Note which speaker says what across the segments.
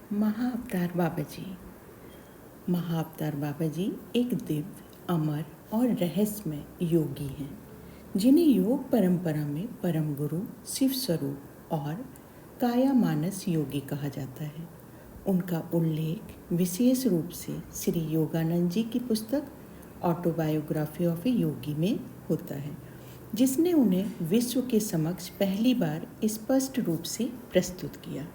Speaker 1: महाअवतार बाबा जी। महाअवतार बाबा जी एक दिव्य, अमर और रहस्यमय योगी हैं, जिन्हें योग परंपरा में परम गुरु, शिव स्वरूप और काया मानस योगी कहा जाता है। उनका उल्लेख विशेष रूप से श्री योगानंद जी की पुस्तक ऑटोबायोग्राफी ऑफ ए योगी में होता है, जिसने उन्हें विश्व के समक्ष पहली बार स्पष्ट रूप से प्रस्तुत किया।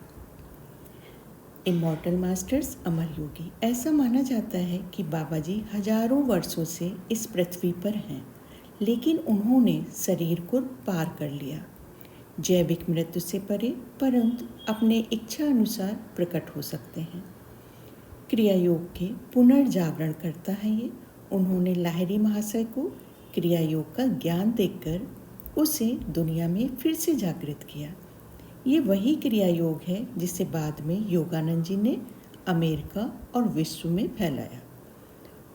Speaker 1: इमॉर्टल मास्टर्स, अमर योगी। ऐसा माना जाता है कि बाबा जी हजारों वर्षों से इस पृथ्वी पर हैं, लेकिन उन्होंने शरीर को पार कर लिया, जैविक मृत्यु से परे, परंतु अपने इच्छा अनुसार प्रकट हो सकते हैं। क्रिया योग के पुनर्जागरण करता है ये। उन्होंने लाहिरी महाशय को क्रिया योग का ज्ञान देकर उसे दुनिया में फिर से जागृत किया। ये वही क्रिया योग है जिसे बाद में योगानंद जी ने अमेरिका और विश्व में फैलाया।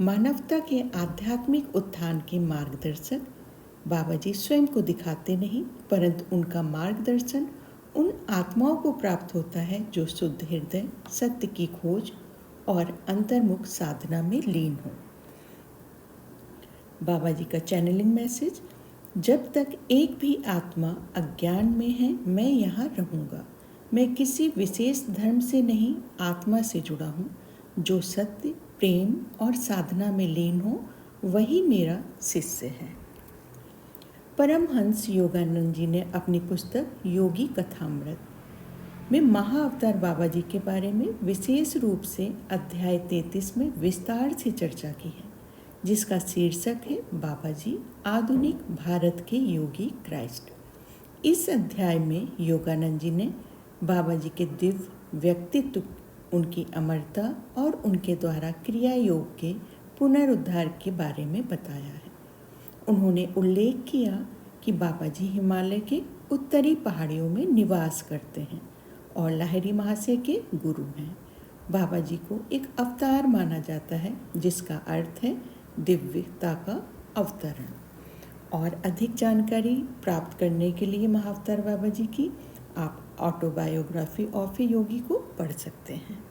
Speaker 1: मानवता के आध्यात्मिक उत्थान के मार्गदर्शक बाबा जी स्वयं को दिखाते नहीं, परंतु उनका मार्गदर्शन उन आत्माओं को प्राप्त होता है जो शुद्ध हृदय, सत्य की खोज और अंतर्मुख साधना में लीन हो। बाबा जी का चैनलिंग मैसेज: जब तक एक भी आत्मा अज्ञान में है, मैं यहाँ रहूँगा। मैं किसी विशेष धर्म से नहीं, आत्मा से जुड़ा हूँ। जो सत्य, प्रेम और साधना में लीन हो, वही मेरा शिष्य है। परमहंस योगानंद जी ने अपनी पुस्तक योगी कथामृत में महाअवतार बाबा जी के बारे में विशेष रूप से अध्याय 33 में विस्तार से चर्चा की है, जिसका शीर्षक है बाबा जी आधुनिक भारत के योगी क्राइस्ट। इस अध्याय में योगानंद जी ने बाबा जी के दिव्य व्यक्तित्व, उनकी अमरता और उनके द्वारा क्रिया योग के पुनरुद्धार के बारे में बताया है। उन्होंने उल्लेख किया कि बाबा जी हिमालय के उत्तरी पहाड़ियों में निवास करते हैं और लाहिरी महाशय के गुरु हैं। बाबा जी को एक अवतार माना जाता है, जिसका अर्थ है दिव्यता का अवतरण। और अधिक जानकारी प्राप्त करने के लिए महाअवतार बाबा जी की आप ऑटोबायोग्राफी ऑफ ए योगी को पढ़ सकते हैं।